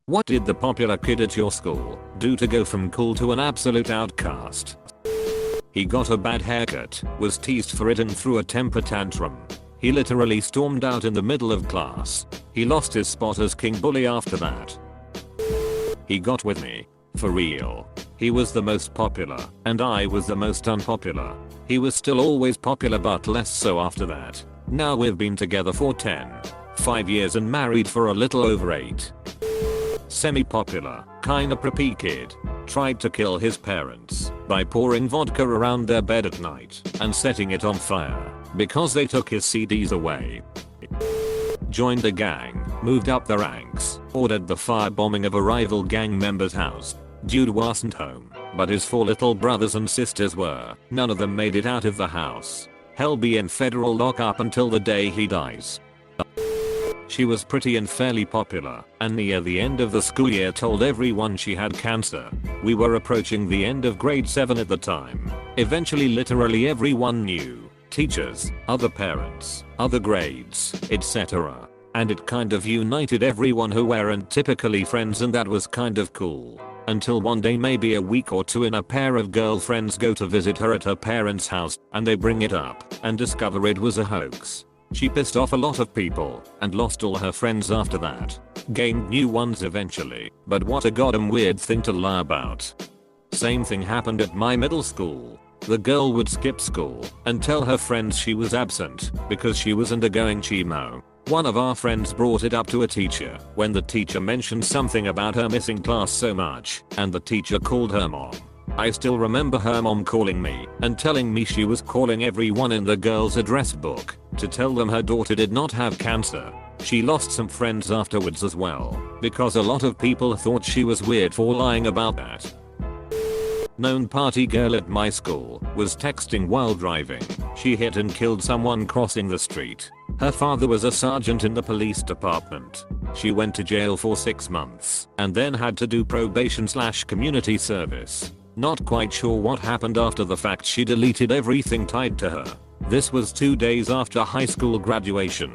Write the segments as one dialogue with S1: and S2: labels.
S1: What did the popular kid at your school do to go from cool to an absolute outcast? He got a bad haircut, was teased for it and threw a temper tantrum. He literally stormed out in the middle of class. He lost his spot as king bully after that. He got with me. For real. He was the most popular, and I was the most unpopular. He was still always popular but less so after that. Now we've been together for 5 years and married for a little over 8. Semi-popular, kinda preppy kid. Tried to kill his parents by pouring vodka around their bed at night and setting it on fire because they took his CDs away. Joined a gang, moved up the ranks, ordered the firebombing of a rival gang member's house. Dude wasn't home, but his 4 little brothers and sisters were. None of them made it out of the house. He'll be in federal lockup until the day he dies. She was pretty and fairly popular, and near the end of the school year told everyone she had cancer. We were approaching the end of grade 7 at the time. Eventually literally everyone knew. Teachers, other parents, other grades, etc. And it kind of united everyone who weren't typically friends, and that was kind of cool. Until one day, maybe a week or two in, a pair of girlfriends go to visit her at her parents' house and they bring it up and discover it was a hoax. She pissed off a lot of people and lost all her friends after that. Gained new ones eventually, but what a goddamn weird thing to lie about. Same thing happened at my middle school. The girl would skip school and tell her friends she was absent because she was undergoing chemo. One of our friends brought it up to a teacher when the teacher mentioned something about her missing class so much, and the teacher called her mom. I still remember her mom calling me and telling me she was calling everyone in the girl's address book to tell them her daughter did not have cancer. She lost some friends afterwards as well because a lot of people thought she was weird for lying about that. Known party girl at my school was texting while driving. She hit and killed someone crossing the street. Her father was a sergeant in the police department. She went to jail for 6 months and then had to do probation/community service. Not quite sure what happened after the fact. She deleted everything tied to her. This was 2 days after high school graduation.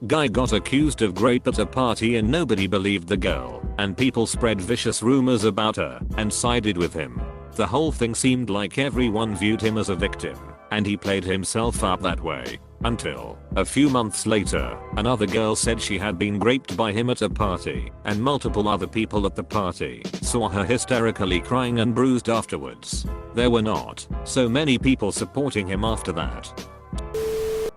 S1: Guy got accused of rape at a party and nobody believed the girl, and people spread vicious rumors about her and sided with him. The whole thing seemed like everyone viewed him as a victim, and he played himself up that way. Until, a few months later, another girl said she had been raped by him at a party, and multiple other people at the party saw her hysterically crying and bruised afterwards. There were not so many people supporting him after that.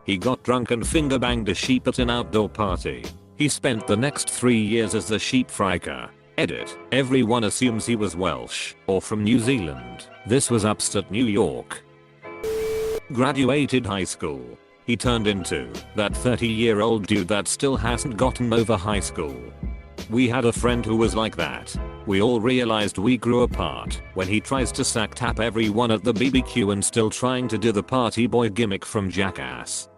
S1: He got drunk and finger banged a sheep at an outdoor party. He spent the next 3 years as the sheep friker. Edit. Everyone assumes he was Welsh or from New Zealand. This was upstate New York. Graduated high school. He turned into that 30-year-old dude that still hasn't gotten over high school. We had a friend who was like that. We all realized we grew apart when he tries to sack tap everyone at the BBQ and still trying to do the party boy gimmick from Jackass.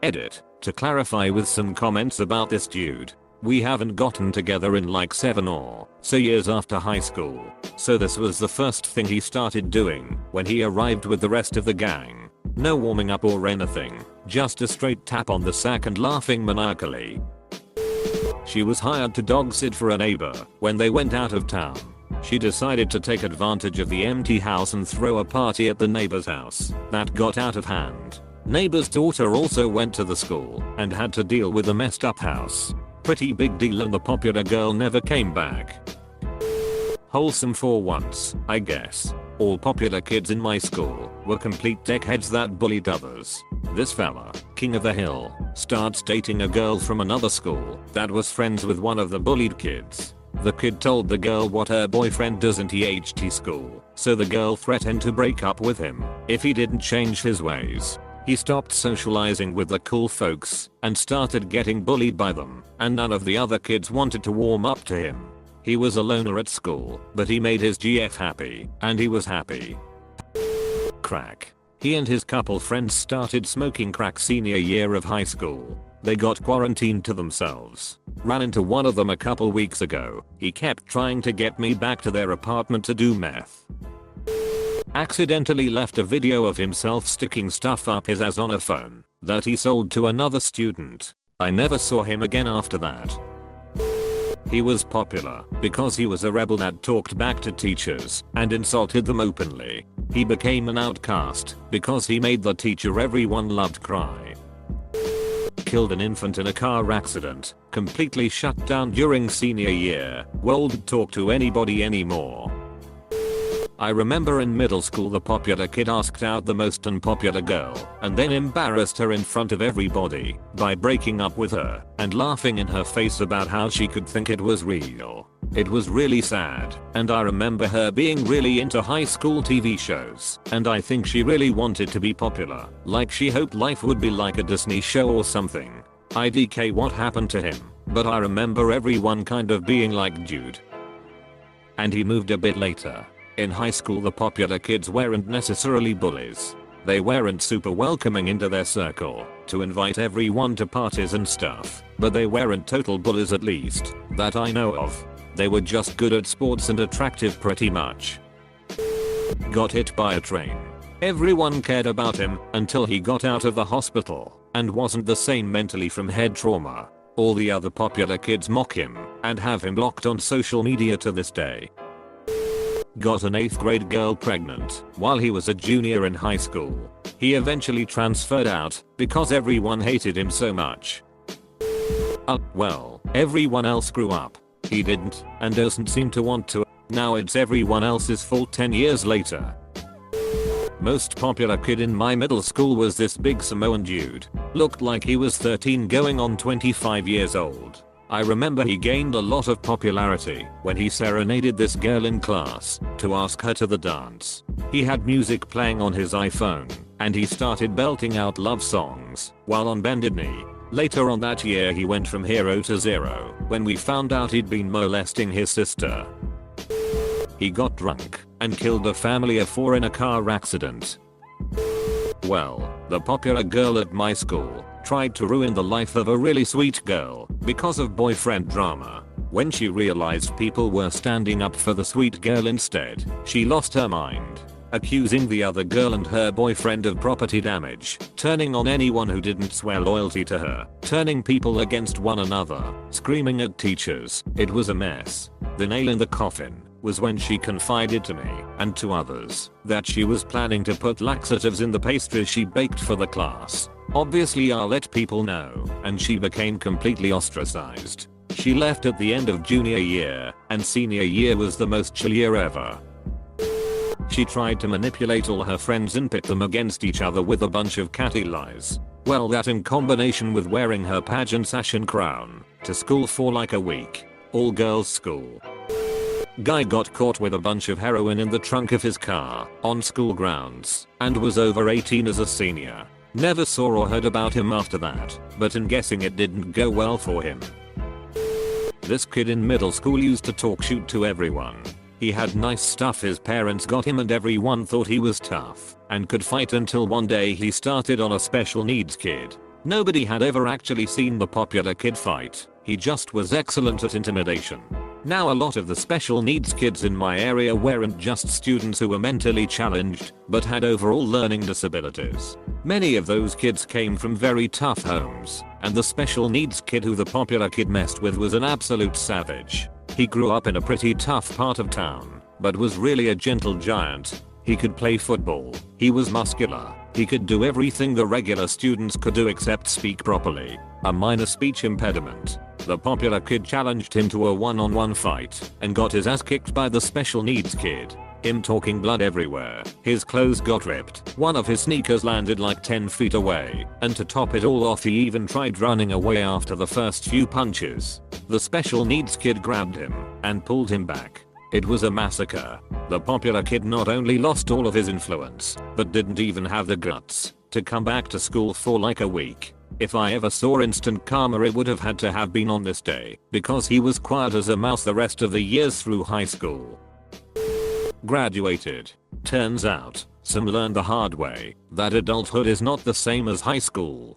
S1: Edit. To clarify with some comments about this dude. We haven't gotten together in like 7 or so years after high school. So this was the first thing he started doing when he arrived with the rest of the gang. No warming up or anything. Just a straight tap on the sack and laughing maniacally. She was hired to dog sit for a neighbor when they went out of town. She decided to take advantage of the empty house and throw a party at the neighbor's house. That got out of hand. Neighbor's daughter also went to the school and had to deal with a messed up house. Pretty big deal, and the popular girl never came back. Wholesome for once, I guess. All popular kids in my school were complete dickheads that bullied others. This fella, king of the hill, starts dating a girl from another school that was friends with one of the bullied kids. The kid told the girl what her boyfriend does in THT school, so the girl threatened to break up with him if he didn't change his ways. He stopped socializing with the cool folks and started getting bullied by them, and none of the other kids wanted to warm up to him. He was a loner at school, but he made his GF happy, and he was happy. Crack. He and his couple friends started smoking crack senior year of high school. They got quarantined to themselves. Ran into one of them a couple weeks ago. He kept trying to get me back to their apartment to do meth. Accidentally left a video of himself sticking stuff up his ass on a phone that he sold to another student. I never saw him again after that. He was popular because he was a rebel that talked back to teachers and insulted them openly. He became an outcast because he made the teacher everyone loved cry. Killed an infant in a car accident, completely shut down during senior year, won't talk to anybody anymore. I remember in middle school the popular kid asked out the most unpopular girl and then embarrassed her in front of everybody by breaking up with her and laughing in her face about how she could think it was real. It was really sad, and I remember her being really into high school TV shows, and I think she really wanted to be popular, like she hoped life would be like a Disney show or something. IDK what happened to him, but I remember everyone kind of being like dude. And he moved a bit later. In high school the popular kids weren't necessarily bullies. They weren't super welcoming into their circle to invite everyone to parties and stuff, but they weren't total bullies, at least that I know of. They were just good at sports and attractive pretty much. Got hit by a train. Everyone cared about him until he got out of the hospital and wasn't the same mentally from head trauma. All the other popular kids mock him and have him blocked on social media to this day. Got an 8th grade girl pregnant while he was a junior in high school. He eventually transferred out because everyone hated him so much. Well, everyone else grew up. He didn't, and doesn't seem to want to. Now it's everyone else's fault 10 years later. Most popular kid in my middle school was this big Samoan dude. Looked like he was 13 going on 25 years old. I remember he gained a lot of popularity when he serenaded this girl in class to ask her to the dance. He had music playing on his iPhone, and he started belting out love songs while on bended knee. Later on that year he went from hero to zero when we found out he'd been molesting his sister. He got drunk and killed a family of 4 in a car accident. Well, the popular girl at my school tried to ruin the life of a really sweet girl because of boyfriend drama. When she realized people were standing up for the sweet girl instead, she lost her mind, accusing the other girl and her boyfriend of property damage, turning on anyone who didn't swear loyalty to her, turning people against one another, screaming at teachers. It was a mess. The nail in the coffin was when she confided to me and to others that she was planning to put laxatives in the pastries she baked for the class. Obviously I let people know, and she became completely ostracized. She left at the end of junior year, and senior year was the most chill year ever. She tried to manipulate all her friends and pit them against each other with a bunch of catty lies. Well, that in combination with wearing her pageant sash and crown to school for like a week. All girls school. Guy got caught with a bunch of heroin in the trunk of his car on school grounds and was over 18 as a senior. Never saw or heard about him after that, but I'm guessing it didn't go well for him. This kid in middle school used to talk shoot to everyone. He had nice stuff his parents got him and everyone thought he was tough and could fight until one day he started on a special needs kid. Nobody had ever actually seen the popular kid fight. He just was excellent at intimidation. Now a lot of the special needs kids in my area weren't just students who were mentally challenged, but had overall learning disabilities. Many of those kids came from very tough homes, and the special needs kid who the popular kid messed with was an absolute savage. He grew up in a pretty tough part of town, but was really a gentle giant. He could play football, he was muscular, he could do everything the regular students could do except speak properly, a minor speech impediment. The popular kid challenged him to a one-on-one fight and got his ass kicked by the special needs kid. Him talking blood everywhere, his clothes got ripped, one of his sneakers landed like 10 feet away, and to top it all off he even tried running away after the first few punches. The special needs kid grabbed him and pulled him back. It was a massacre. The popular kid not only lost all of his influence, but didn't even have the guts to come back to school for like a week. If I ever saw instant karma it would have had to have been on this day, because he was quiet as a mouse the rest of the years through high school. Graduated. Turns out, some learned the hard way that adulthood is not the same as high school.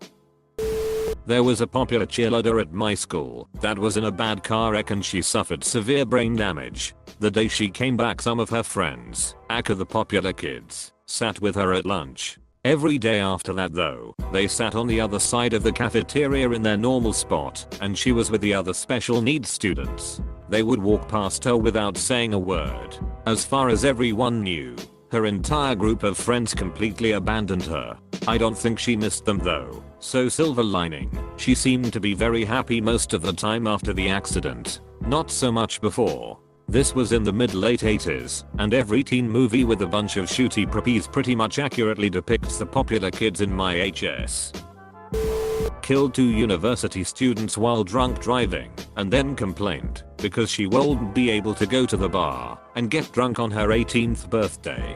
S1: There was a popular cheerleader at my school that was in a bad car wreck and she suffered severe brain damage. The day she came back some of her friends, aka the popular kids, sat with her at lunch. Every day after that though, they sat on the other side of the cafeteria in their normal spot, and she was with the other special needs students. They would walk past her without saying a word. As far as everyone knew, her entire group of friends completely abandoned her. I don't think she missed them though, so silver lining, she seemed to be very happy most of the time after the accident. Not so much before. This was in the mid-late 80s, and every teen movie with a bunch of shooty preppies pretty much accurately depicts the popular kids in my HS. Killed 2 university students while drunk driving, and then complained because she won't be able to go to the bar and get drunk on her 18th birthday.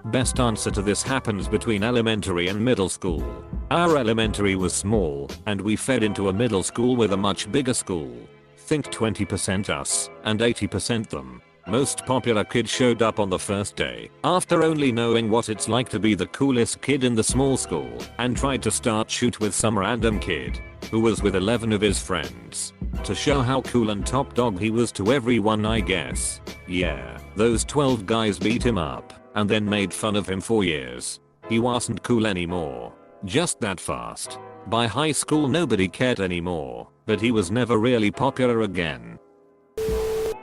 S1: Best answer to this happens between elementary and middle school. Our elementary was small, and we fed into a middle school with a much bigger school. Think 20% us and 80% them. Most popular kid showed up on the first day after only knowing what it's like to be the coolest kid in the small school, and tried to start shoot with some random kid who was with 11 of his friends to show how cool and top dog he was to everyone, I guess. Yeah, those 12 guys beat him up and then made fun of him for years. He wasn't cool anymore. Just that fast. By high school nobody cared anymore, but he was never really popular again.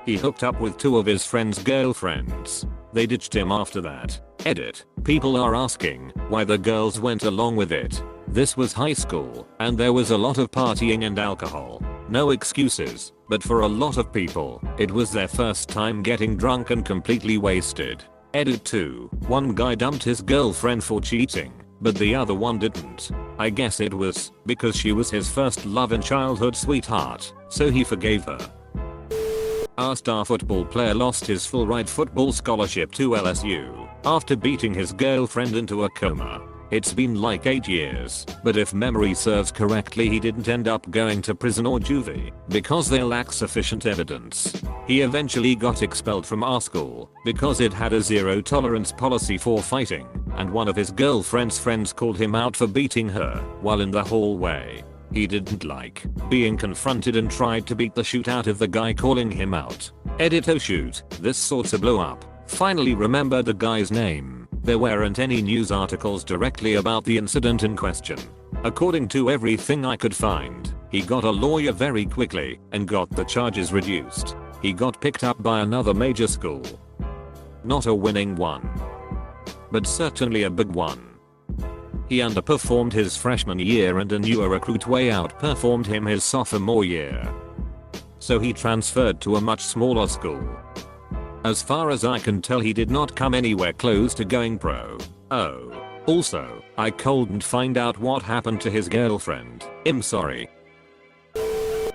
S1: He hooked up with 2 of his friends' girlfriends. They ditched him after that. Edit. People are asking why the girls went along with it. This was high school, and there was a lot of partying and alcohol. No excuses, but for a lot of people, it was their first time getting drunk and completely wasted. Edit 2. One guy dumped his girlfriend for cheating, but the other one didn't. I guess it was because she was his first love and childhood sweetheart, so he forgave her. Our star football player lost his full-ride football scholarship to LSU after beating his girlfriend into a coma. It's been like 8 years, but if memory serves correctly he didn't end up going to prison or juvie because they lack sufficient evidence. He eventually got expelled from our school because it had a zero-tolerance policy for fighting, and one of his girlfriend's friends called him out for beating her while in the hallway. He didn't like being confronted and tried to beat the shit out of the guy calling him out. Edit. Oh shoot, this sorta blew up. Finally remembered the guy's name. There weren't any news articles directly about the incident in question. According to everything I could find, he got a lawyer very quickly and got the charges reduced. He got picked up by another major school. Not a winning one, but certainly a big one. He underperformed his freshman year and a newer recruit way outperformed him his sophomore year. So he transferred to a much smaller school. As far as I can tell he did not come anywhere close to going pro. Oh. Also, I couldn't find out what happened to his girlfriend. I'm sorry.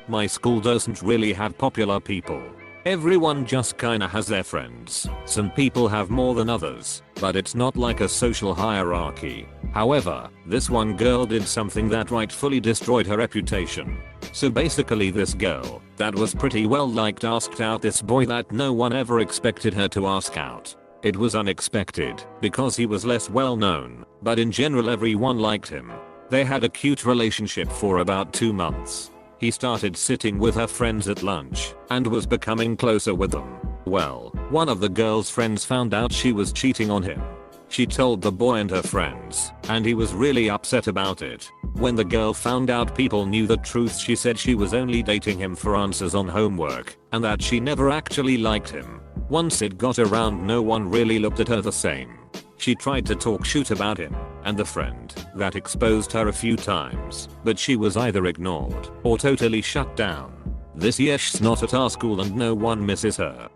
S1: My school doesn't really have popular people. Everyone just kinda has their friends. Some people have more than others, but it's not like a social hierarchy. However, this one girl did something that rightfully destroyed her reputation. So basically this girl, that was pretty well liked, asked out this boy that no one ever expected her to ask out. It was unexpected, because he was less well known, but in general everyone liked him. They had a cute relationship for about 2 months. He started sitting with her friends at lunch, and was becoming closer with them. Well, one of the girl's friends found out she was cheating on him. She told the boy and her friends, and he was really upset about it. When the girl found out people knew the truth, she said she was only dating him for answers on homework, and that she never actually liked him. Once it got around, no one really looked at her the same. She tried to talk shit about him and the friend that exposed her a few times, but she was either ignored or totally shut down. This year she's not at our school and no one misses her.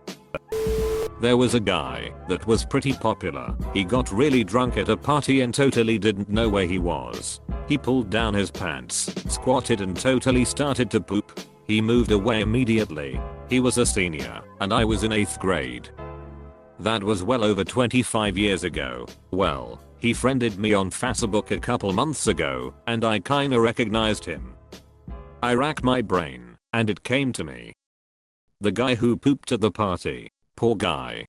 S1: There was a guy that was pretty popular. He got really drunk at a party and totally didn't know where he was. He pulled down his pants, squatted and totally started to poop. He moved away immediately. He was a senior and I was in 8th grade. That was well over 25 years ago. Well, he friended me on Facebook a couple months ago and I kinda recognized him. I racked my brain and it came to me. The guy who pooped at the party. Poor guy.